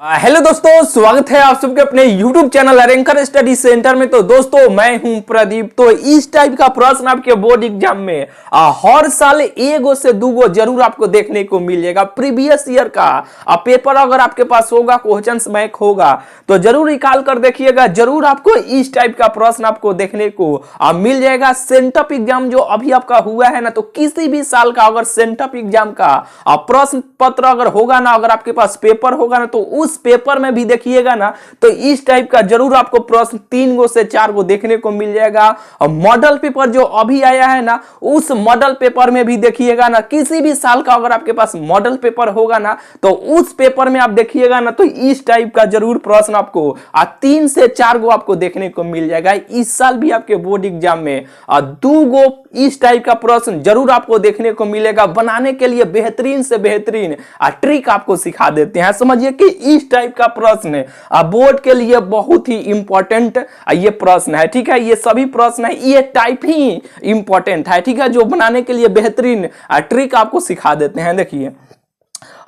Hello दोस्तों, स्वागत है आप सबके अपने YouTube channel anchor study centre में। तो दोस्तों मैं हूं प्रदीप। तो इस टाइप का प्रश्न आपके बोर्ड एग्जाम में हर साल एगो से दूगो जरूर आपको देखने को मिल जाएगा। प्रीवियस ईयर का पेपर अगर आपके पास होगा, क्वेश्चंस बैंक होगा तो जरूर निकाल कर देखिएगा। जरूर आपको इस टाइप का प्रश्न आपको देखने को मिल जाएगा। सेंटअप एग्जाम जो अभी आपका हुआ है ना, तो किसी भी साल का अगर सेंटअप एग्जाम का प्रश्न पत्र अगर होगा ना, अगर आपके पास पेपर होगा ना, तो उस पेपर में भी देखिएगा ना, तो इस टाइप का जरूर आपको प्रश्न 3 गो से 4 गो देखने को मिल जाएगा। और मॉडल पेपर जो अभी आया है ना, उस मॉडल पेपर में भी देखिएगा ना, किसी भी साल का अगर आपके पास मॉडल पेपर होगा ना, तो उस पेपर में आप देखिएगा ना, तो इस टाइप का जरूर प्रश्न आपको 3 से 4 गो आपको देखने को मिल जाएगा। इस साल भी आपके बोर्ड एग्जाम में 2 गो इस टाइप का प्रश्न जरूर आपको देखने को मिलेगा। बनाने के लिए बेहतरीन से बेहतरीन ट्रिक आपको सिखा देते हैं। समझिए कि इस टाइप का प्रश्न बोर्ड के लिए बहुत ही इंपॉर्टेंट ये प्रश्न है। ठीक है, ये सभी प्रश्न है, ये टाइप ही इंपॉर्टेंट है। ठीक है, जो बनाने के लिए बेहतरीन ट्रिक आपको सिखा देते हैं। देखिए,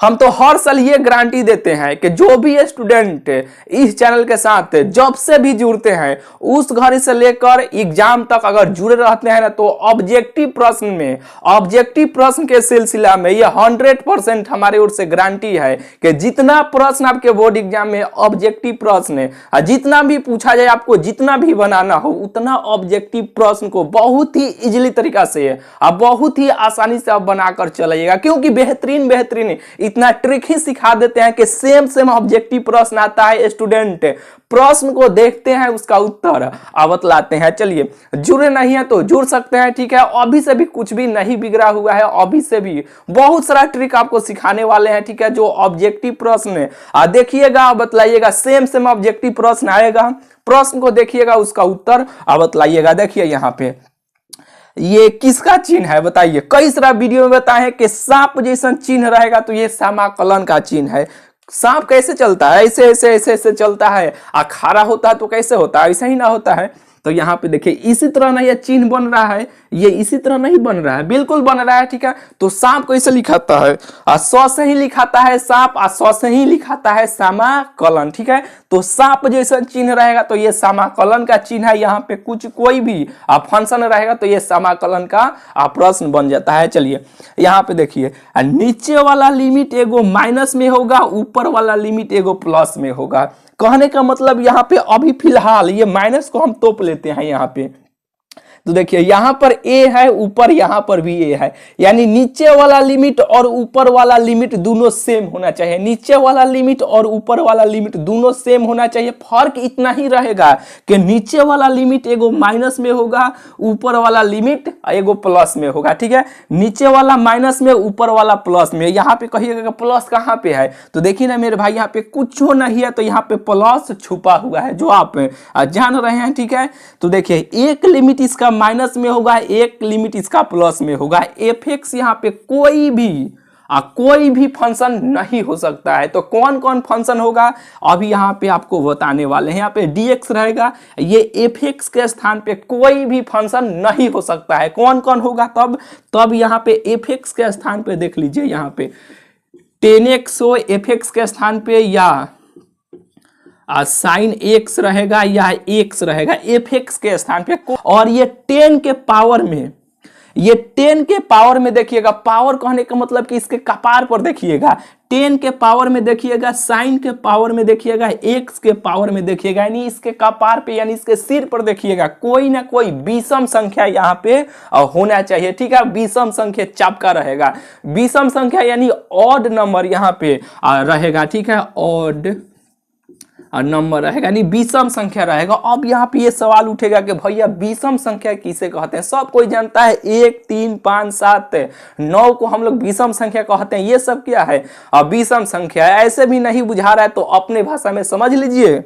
हम तो हर साल ये गारंटी देते हैं कि जो भी स्टूडेंट इस चैनल के साथ जब से भी जुड़ते हैं, उस घड़ी से लेकर एग्जाम तक अगर जुड़े रहते हैं ना, तो ऑब्जेक्टिव प्रश्न के सिलसिला में ये 100% हमारे ओर से गारंटी है कि जितना प्रश्न आपके बोर्ड एग्जाम में ऑब्जेक्टिव प्रश्न जितना भी पूछा जाए, आपको जितना भी बनाना हो, उतना ऑब्जेक्टिव प्रश्न को बहुत ही इजीली तरीका से बहुत ही आसानी से आप बनाकर चलाइएगा। क्योंकि बेहतरीन इतना ट्रिक ही सिखा देते हैं कि सेम ऑब्जेक्टिव प्रश्न आता है, स्टूडेंट प्रश्न को देखते हैं, उसका उत्तर बतलाते हैं। चलिए, जुड़े नहीं है तो जुड़ सकते हैं। ठीक है, अभी से भी कुछ भी नहीं बिगड़ा हुआ है, अभी से भी बहुत सारा ट्रिक आपको सिखाने वाले हैं। ठीक है, जो ऑब्जेक्टिव प्रश्न देखिएगा, बतलाइएगा, सेम ऑब्जेक्टिव प्रश्न आएगा, प्रश्न को देखिएगा, उसका उत्तर बतलाइएगा। देखिए यहाँ पे ये किसका चिन्ह है बताइए। कई सारा वीडियो में बताए कि सांप जैसा चिन्ह रहेगा, तो ये समाकलन का चिन्ह है। सांप कैसे चलता है? ऐसे चलता है। खड़ा होता है तो कैसे होता है? ऐसा ही ना होता है। तो यहाँ पे देखिए, इसी तरह ना ये चिन्ह बन रहा है, ये इसी तरह नहीं बन रहा है, बिल्कुल बन रहा है। ठीक है, तो सांप कैसे लिखाता है? स से ही लिखाता है सांप, स से ही लिखाता है समाकलन। ठीक है, तो सांप जैसा चिन्ह रहेगा तो ये समाकलन का चिन्ह है। यहाँ पे कोई भी फंक्शन रहेगा तो ये समाकलन का प्रश्न बन जाता है। चलिए यहाँ पे देखिए, नीचे वाला लिमिट एगो माइनस में होगा, ऊपर वाला लिमिट एगो प्लस में होगा। कहने का मतलब यहाँ पे अभी फिलहाल ये माइनस को हम तोप लेते हैं यहाँ पे। तो देखिए, यहाँ पर a है, ऊपर यहाँ पर भी a है, यानी नीचे वाला लिमिट और ऊपर वाला लिमिट दोनों सेम होना चाहिए। नीचे वाला लिमिट और ऊपर वाला लिमिट दोनों सेम होना चाहिए। फर्क इतना ही रहेगा कि नीचे वाला लिमिट एगो माइनस में होगा, ऊपर वाला लिमिट एगो प्लस में होगा। ठीक है, नीचे वाला माइनस में, ऊपर वाला प्लस में। यहाँ पे कहिएगा प्लस कहाँ पे है, तो देखिए ना मेरे भाई, यहाँ पे कुछ नहीं है, तो यहाँ पे प्लस छुपा हुआ है, जो आप जान रहे हैं। ठीक है, तो देखिए, एक लिमिट इसका माइनस में होगा, एक लिमिट इसका प्लस में होगा। fx यहाँ पे कोई भी फंक्शन नहीं हो सकता है। तो कौन कौन फंक्शन होगा अभी यहाँ पे आपको बताने वाले हैं। यहाँ पे dx रहेगा, ये fx के स्थान पे कोई भी फंक्शन नहीं हो सकता है। कौन कौन होगा तब यहाँ पे fx के स्थान पे देख लीजिए, यहाँ पे 10x हो fx के स्थान पे, या साइन x रहेगा, या x रहेगा fx के स्थान पे। और ये 10 के पावर में देखिएगा, पावर कहने का मतलब कि इसके कपार पर देखिएगा, 10 के पावर में देखिएगा, साइन के पावर में देखिएगा, x के पावर में देखिएगा, यानी इसके कपार पे, यानी इसके सिर पर देखिएगा, कोई ना कोई विषम संख्या यहाँ पे होना चाहिए। ठीक है, विषम संख्या चापका रहेगा, विषम संख्या यानी ऑड नंबर यहाँ पे रहेगा। ठीक है, ऑड नंबर रहेगा, यानी विषम संख्या रहेगा। अब यहाँ पे ये सवाल उठेगा कि भैया विषम संख्या किसे कहते हैं? सब कोई जानता है 1, 3, 5, 7, 9 को हम लोग विषम संख्या कहते हैं। ये सब क्या है? विषम संख्या है। ऐसे भी नहीं बुझा रहा है तो अपने भाषा में समझ लीजिए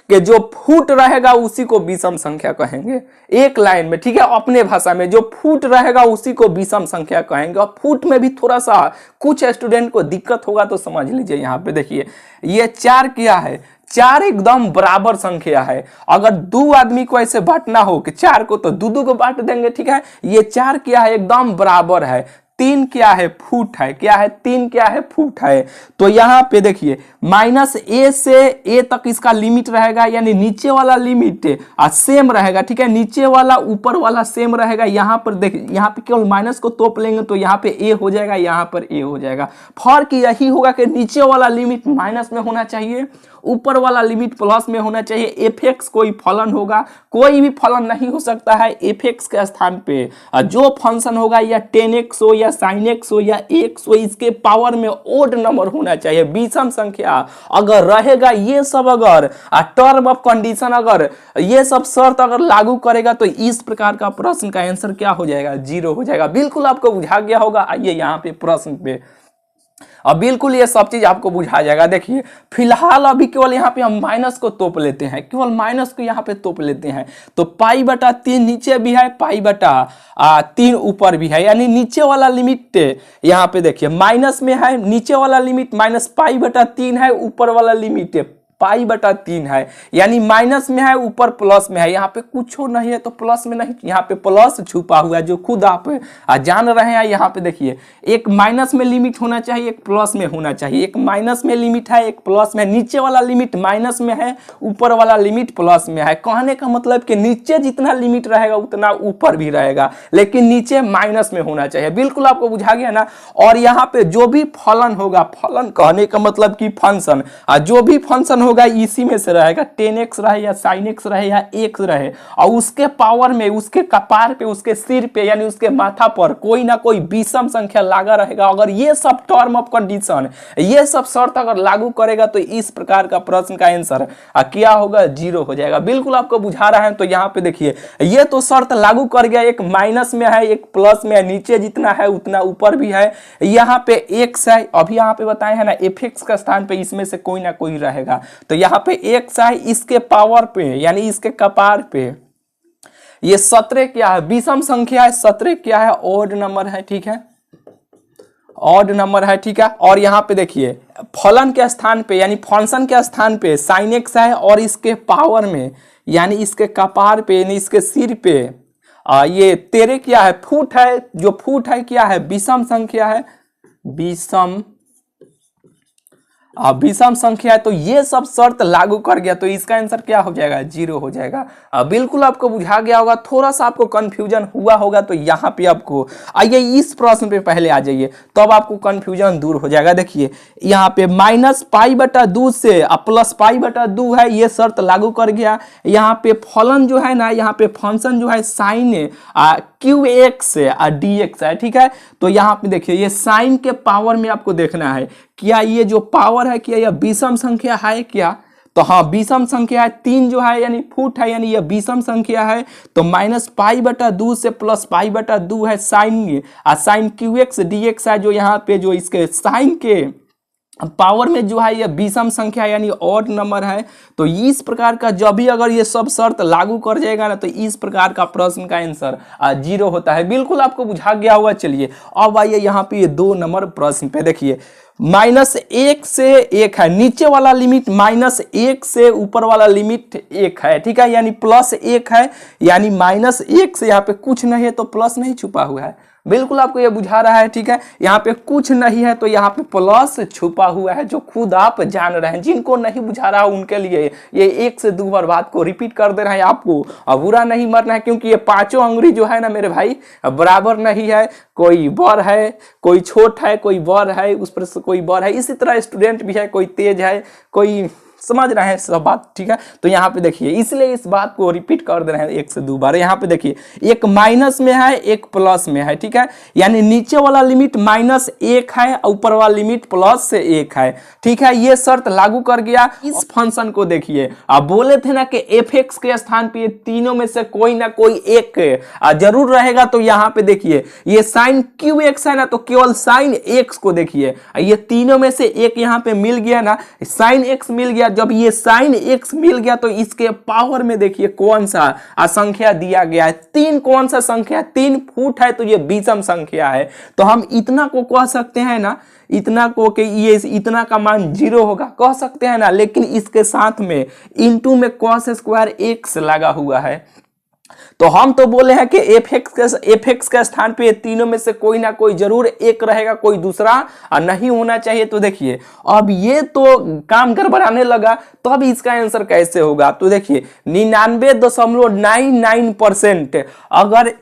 कि जो फुट रहेगा उसी को विषम संख्या कहेंगे, एक लाइन में। ठीक है, अपने भाषा में जो फुट रहेगा उसी को विषम संख्या कहेंगे। और फुट में भी थोड़ा सा कुछ स्टूडेंट को दिक्कत होगा तो समझ लीजिए। यहाँ पे देखिए, ये 4 क्या है? 4 एकदम बराबर संख्या है। अगर 2 आदमी को ऐसे बांटना हो कि 4 को, तो 2 को बांट देंगे। ठीक है, ये 4 क्या है? एकदम बराबर है। 3 क्या है? फुट है। क्या है? 3 क्या है? फुट है। तो यहाँ पे देखिए माइनस ए से ए तक इसका लिमिट रहेगा, यानी नीचे वाला लिमिट सेम रहेगा, ठीक है, नीचे वाला ऊपर वाला सेम रहेगा। यहाँ पर देख, यहाँ पे केवल माइनस को तोप लेंगे तो यहाँ पे ए हो जाएगा, यहाँ पर ए हो जाएगा। फर्क यही होगा कि नीचे वाला लिमिट माइनस में होना चाहिए, ऊपर वाला लिमिट प्लस में होना चाहिए। एफ एक्स कोई फलन होगा, कोई भी फलन नहीं हो सकता है एफ एक्स के स्थान पे। जो फंक्शन होगा या 10x हो या sin x हो या x हो, इसके पावर में ओड नंबर होना चाहिए, विषम संख्या अगर रहेगा। ये सब अगर टर्म ऑफ कंडीशन, अगर ये सब शर्त अगर लागू करेगा तो इस प्रकार का प्रश्न का आंसर क्या हो जाएगा, 0 हो जाएगा। बिल्कुल आपको बुझा गया होगा। आइए यहाँ पे प्रश्न पे, अब बिल्कुल ये सब चीज आपको बुझा जाएगा। देखिए फिलहाल अभी केवल यहाँ पे हम माइनस को तोप लेते हैं, केवल माइनस को यहाँ पे तोप लेते हैं। तो पाई बटा 3 नीचे भी है, पाई बटा 3 ऊपर भी है, यानी नीचे वाला लिमिट यहाँ पे देखिए माइनस में है, नीचे वाला लिमिट माइनस पाई बटा 3 है, ऊपर वाला लिमिट पाई बटा 3 है, यानी माइनस में है, ऊपर प्लस में है। यहाँ पे कुछ नहीं है तो प्लस में नहीं, यहाँ पे प्लस छुपा हुआ है जो खुद आप जान रहे हैं। यहाँ पे देखिए एक माइनस में लिमिट होना चाहिए, एक प्लस में होना चाहिए। एक माइनस में लिमिट है, एक प्लस में। नीचे वाला लिमिट माइनस में है, ऊपर वाला लिमिट प्लस में है। कहने का मतलब कि नीचे जितना लिमिट रहेगा उतना ऊपर भी रहेगा, लेकिन नीचे माइनस में होना चाहिए। बिल्कुल आपको बुझा गया ना। और यहाँ पे जो भी फलन होगा, फलन कहने का मतलब कि फंक्शन, जो भी फंक्शन होगा इसी में से रहेगा, 10x रहे या sin x रहे या x रहे, और उसके पावर में, उसके कपार पे, उसके सिर पे, यानी उसके माथा पर कोई ना कोई विषम संख्या लगा रहेगा। अगर ये सब टर्म ऑफ कंडीशन, ये सब शर्त अगर लागू करेगा तो इस प्रकार का प्रश्न का आंसर क्या होगा, 0 हो जाएगा। बिल्कुल आपको बुझा रहा है। तो यहाँ पे देखिए ये तो शर्त लागू कर गया, एक माइनस में है, एक प्लस में है, नीचे जितना है उतना ऊपर भी है। यहाँ पे x है, अभी यहाँ पे बताए हैं ना एफ एक्स का स्थान पे इसमें से कोई ना कोई रहेगा। तो यहाँ पे x है, इसके पावर पे यानी इसके कपार पे ये 17 क्या है, विषम संख्या है। 17 क्या है, ओड नंबर है, ठीक है, ऑड नंबर है, ठीक है। और यहाँ पे देखिए फलन के स्थान पे यानी फंक्शन के स्थान पे sin x है, और इसके पावर में यानी इसके कपार पे यानी इसके सिर पे ये 13 क्या है, फुट है। जो फुट है क्या है, विषम संख्या है, विषम संख्या है। तो ये सब शर्त लागू कर गया तो इसका आंसर क्या हो जाएगा, 0 हो जाएगा। बिल्कुल आपको बुझा गया होगा। थोड़ा सा आपको कंफ्यूजन हुआ होगा तो यहाँ पे आपको आइए इस प्रश्न पे पहले आ जाइए, तब तो आपको कंफ्यूजन दूर हो जाएगा। देखिए यहाँ पे माइनस पाई बटा 2 से प्लस पाई बटा 2 है, ये शर्त लागू कर गया। यहाँ पे फलन जो है ना, यहाँ पे फंक्शन जो है sine q x d x है, ठीक है। तो यहाँ पे देखिए ये साइन के पावर में आपको देखना है क्या ये जो पावर है क्या यह विषम संख्या है क्या। तो हाँ विषम संख्या है, 3 जो है यानी फुट है, यानी यह विषम संख्या है। तो माइनस पाई बटा 2 से प्लस पाई बटा 2 है sine q x d x है, जो यहाँ पे जो इसके साइन के पावर में जो है ये विषम संख्या यानी ऑड नंबर है। तो इस प्रकार का जब भी अगर ये सब शर्त लागू कर जाएगा ना तो इस प्रकार का प्रश्न का आंसर 0 होता है। बिल्कुल आपको बुझा गया हुआ। चलिए अब आइए यहाँ पे ये 2 नंबर प्रश्न पे देखिए -1 से 1 है, नीचे वाला लिमिट -1 से ऊपर वाला लिमिट 1 है, ठीक है, यानी +1 है, यानी -1 से यहाँ पे कुछ नहीं है तो प्लस नहीं छुपा हुआ है। बिल्कुल आपको ये बुझा रहा है, ठीक है। यहाँ पे कुछ नहीं है तो यहाँ पे प्लस छुपा हुआ है, जो खुद आप जान रहे हैं। जिनको नहीं बुझा रहा उनके लिए ये 1 से 2 बार बात को रिपीट कर दे रहे हैं। आपको बुरा नहीं मरना है, क्योंकि ये पांचों अंगुली जो है ना मेरे भाई बराबर नहीं है। कोई बड़ है, कोई छोट है, कोई बड़ है, उस पर कोई बड़ है। इसी तरह स्टूडेंट भी है, कोई तेज है, कोई समझ रहे हैं सब बात, ठीक है। तो यहाँ पे देखिए इसलिए इस बात को रिपीट कर दे रहे हैं 1 से 2 बार। यहाँ पे देखिए एक माइनस में है, एक प्लस में है, ठीक है, यानी नीचे वाला लिमिट -1 है, ऊपर वाला लिमिट प्लस से 1 है, ठीक है। ये शर्त लागू कर गया। इस फंक्शन को देखिए, आप बोले थे ना कि एफ एक्स के स्थान पे तीनों में से कोई ना कोई एक जरूर रहेगा। तो यहाँ पे देखिए ये साइन क्यू एक्स है ना, तो केवल साइन एक्स को देखिए, ये तीनों में से एक यहाँ पे मिल गया ना, साइन एक्स मिल गया। जब ये साइन एक्स मिल गया तो इसके पावर में देखिए कौन सा संख्या दिया गया है, 3। कौन सा संख्या, 3 फुट है, तो ये विषम संख्या है। तो हम इतना को कह सकते हैं ना, इतना को कि ये इतना का मान 0 होगा कह सकते हैं ना, लेकिन इसके साथ में इनटू में cos स्क्वायर x लगा हुआ है। तो हम तो बोले हैं कि एफ एक्स के स्थान पे ये तीनों में से कोई ना कोई जरूर एक रहेगा, कोई दूसरा नहीं होना चाहिए। तो देखिए अब ये तो काम गड़बड़ाने लगा, तो अब इसका आंसर कैसे होगा? तो देखिए 99.99% अगर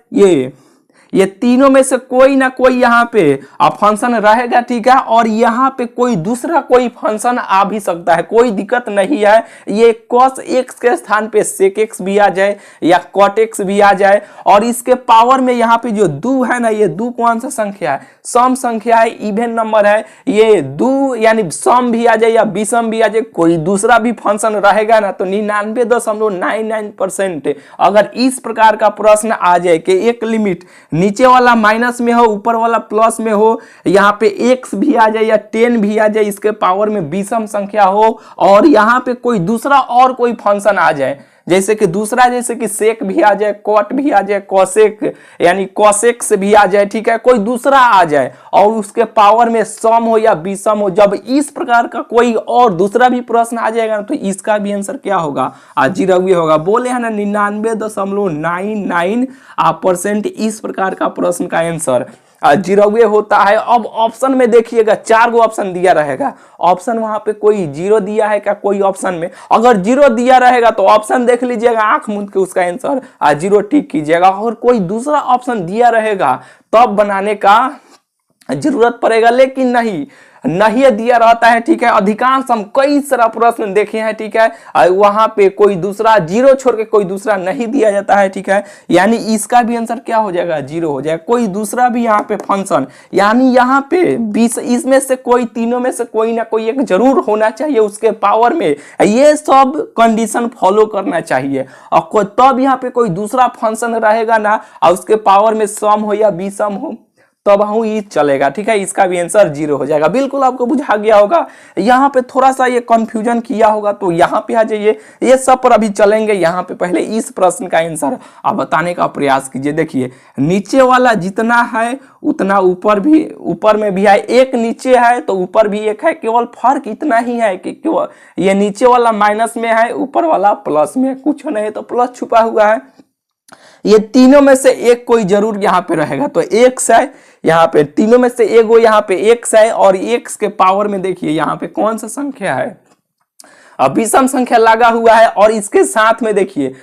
ये तीनों में से कोई ना कोई यहाँ पे फंक्शन रहेगा, ठीक है, और यहाँ पे कोई दूसरा कोई फंक्शन आ भी सकता है, कोई दिक्कत नहीं है। ये cos x के स्थान पे sec x भी आ जाए या cot x भी आ जाए, और इसके पावर में यहाँ पे जो 2 है ना, ये 2 कौन सा संख्या है? सम संख्या है, इवन नंबर है। ये 2 यानी सम भी आ जाए या विषम भी आ जाए, कोई दूसरा भी फंक्शन रहेगा ना, तो 99.99% अगर इस प्रकार का प्रश्न आ जाए कि एक लिमिट नीचे वाला माइनस में हो, ऊपर वाला प्लस में हो, यहाँ पे x भी आ जाए या 10 भी आ जाए, इसके पावर में विषम संख्या हो, और यहाँ पे कोई दूसरा और कोई फंक्शन आ जाए, जैसे कि दूसरा जैसे कि सेक भी आ जाए, कॉट भी आ जाए, कॉसेक यानी कॉसेक्स भी आ जाए, ठीक है, कोई दूसरा आ जाए और उसके पावर में सम हो या विषम हो, जब इस प्रकार का कोई और दूसरा भी प्रश्न आ जाएगा ना, तो इसका भी आंसर क्या होगा? जीरोवी होगा। बोले हैं ना 99.99% इस प्रकार का प्रश्न का आंसर जीरोवे होता है। अब ऑप्शन में देखिएगा 4 गो ऑप्शन दिया रहेगा, ऑप्शन वहां पे कोई 0 दिया है क्या? कोई ऑप्शन में अगर 0 दिया रहेगा तो ऑप्शन देख लीजिएगा, आंख मूंद के उसका आंसर 0 टिक कीजिएगा। और कोई दूसरा ऑप्शन दिया रहेगा तब बनाने का जरूरत पड़ेगा, लेकिन नहीं दिया रहता है, ठीक है। अधिकांश हम कई सारा प्रश्न देखे हैं, ठीक है, वहां पे कोई दूसरा 0 छोड़ के कोई दूसरा नहीं दिया जाता है, ठीक है, यानी इसका भी आंसर क्या हो जाएगा? 0 हो जाएगा। कोई दूसरा भी यहाँ पे फंक्शन, यानी यहाँ पे 20 इसमें से कोई तीनों में से कोई ना कोई एक जरूर होना चाहिए उसके पावर में, ये सब कंडीशन फॉलो करना चाहिए। और तब यहाँ पे कोई दूसरा फंक्शन रहेगा ना और उसके पावर में सम हो या विषम हो, तब हम ये चलेगा, ठीक है। इसका भी आंसर 0 हो जाएगा। बिल्कुल आपको बुझा गया होगा। यहाँ पे थोड़ा सा ये कंफ्यूजन किया होगा तो यहाँ पे आ जाइए, ये सब पर अभी चलेंगे। यहाँ पे पहले इस प्रश्न का आंसर आप बताने का प्रयास कीजिए। देखिए नीचे वाला जितना है उतना ऊपर में भी है, एक नीचे है तो ऊपर भी एक है, केवल फर्क इतना ही है कि केवल ये नीचे वाला माइनस में है, ऊपर वाला प्लस में, कुछ नहीं तो प्लस छुपा हुआ है। ये तीनों में से एक कोई जरूर यहाँ पे रहेगा, तो x है यहाँ पे, तीनों में से एक वो यहाँ पे x है, और x के पावर में देखिए यहाँ पे कौन सा संख्या है? विषम संख्या लगा हुआ है, और इसके साथ में देखिए,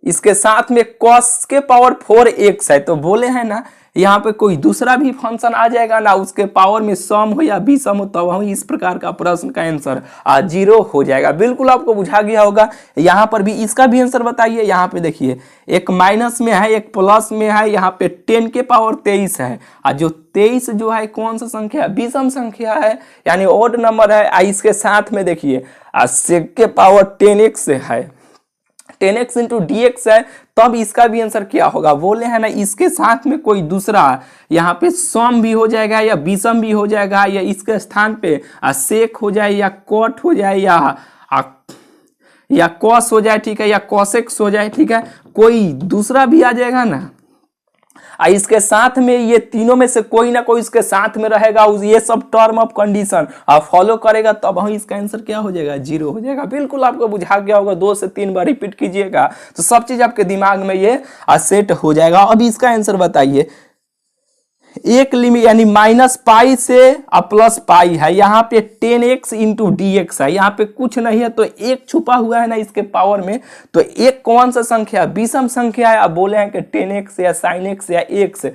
इसके साथ में cos के पावर 4x है। तो बोले हैं ना यहाँ पे कोई दूसरा भी फंक्शन आ जाएगा ना, उसके पावर में सम हो या विषम हो, तब हम इस प्रकार का प्रश्न का आंसर 0 हो जाएगा। बिल्कुल आपको बुझा गया होगा। यहाँ पर भी इसका भी आंसर बताइए। यहाँ पे देखिए एक माइनस में है, एक प्लस में है, यहाँ पे 10 के पावर 23 है, और जो 23 जो है कौन सा संख्या? विषम संख्या है, यानी ऑड नंबर है। इसके साथ में देखिए सेक के पावर 10x है, 10x इंटू dx है, तब इसका भी आंसर क्या होगा? बोले हैं ना इसके साथ में कोई दूसरा यहाँ पे सम भी हो जाएगा या विषम भी हो जाएगा, या इसके स्थान पे सेक हो जाए या कॉट हो जाए या कॉस हो जाए, ठीक है, या कॉसेक्स हो जाए, ठीक है, कोई दूसरा भी आ जाएगा ना। इसके साथ में ये तीनों में से कोई ना कोई इसके साथ में रहेगा, ये सब टर्म ऑफ कंडीशन आप फॉलो करेगा, तब हम इसका आंसर क्या हो जाएगा? 0 हो जाएगा। बिल्कुल आपको बुझा गया होगा। 2 से 3 बार रिपीट कीजिएगा तो सब चीज आपके दिमाग में ये सेट हो जाएगा। अब इसका आंसर बताइए। एक लिमिट यानी -π से प्लस पाई है, यहाँ पे 10x इंटू dx है, यहाँ पे कुछ नहीं है तो एक छुपा हुआ है ना इसके पावर में, तो एक कौन सा संख्या? विषम संख्या है। अब बोले हैं कि 10x या sin x या x,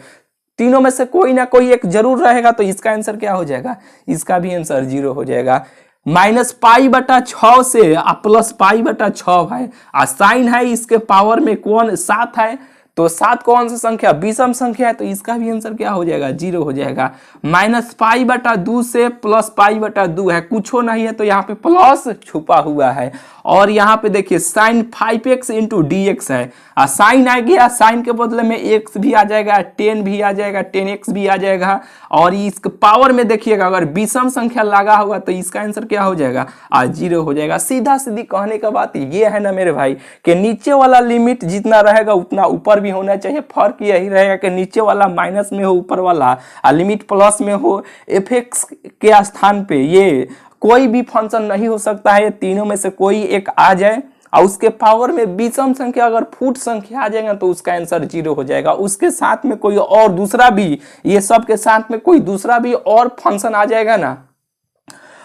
तीनों में से कोई ना कोई एक जरूर रहेगा, तो इसका आंसर क्या हो जाएगा? इसका भी आंसर 0 हो जाएगा। -π/6 से +π/6 है, साइन है इसके पावर में कौन? 7 है, तो 7 कौन सा संख्या? विषम संख्या है, तो इसका भी आंसर क्या हो जाएगा? 0 हो जाएगा। -π/2 से +π/2 है, कुछ नहीं है तो यहाँ पे प्लस छुपा हुआ है, और यहाँ पे देखिए sin 5x इंटू dx है, साइन आ गया, साइन के बदले में x भी आ जाएगा, 10 भी आ जाएगा, 10x भी आ जाएगा, और इसके पावर में देखिएगा अगर विषम संख्या लगा होगा तो इसका आंसर क्या हो जाएगा? 0 हो जाएगा। सीधा सीधी कहने का बात ये है ना मेरे भाई कि नीचे वाला लिमिट जितना रहेगा उतना ऊपर भी होना चाहिए। फर्क यही रहेगा कि नीचे वाला माइनस में हो, ऊपर वाला लिमिट प्लस में हो। एफ एक्स के स्थान पे ये कोई भी फंक्शन नहीं हो सकता है, तीनों में से कोई एक आ जाए, और उसके पावर में विषम संख्या अगर फुट संख्या आ जाएगा तो उसका आंसर 0 हो जाएगा। उसके साथ में कोई और दूसरा भी, ये सब के साथ में कोई दूसरा भी और फंक्शन आ जाएगा ना,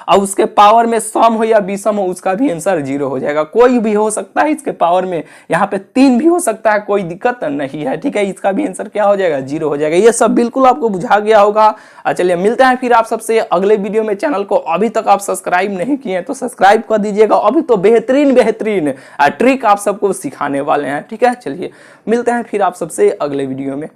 और उसके पावर में सम हो या विषम हो, उसका भी आंसर 0 हो जाएगा। कोई भी हो सकता है इसके पावर में, यहाँ पे 3 भी हो सकता है, कोई दिक्कत नहीं है, ठीक है। इसका भी आंसर क्या हो जाएगा, 0 हो जाएगा। ये सब बिल्कुल आपको बुझा गया होगा। चलिए मिलते हैं फिर आप सबसे अगले वीडियो में। चैनल को अभी तक आप सब्सक्राइब नहीं किए हैं तो सब्सक्राइब कर दीजिएगा, अभी तो बेहतरीन बेहतरीन ट्रिक आप सबको सिखाने वाले हैं, ठीक है। चलिए मिलते हैं फिर आप सबसे अगले वीडियो में।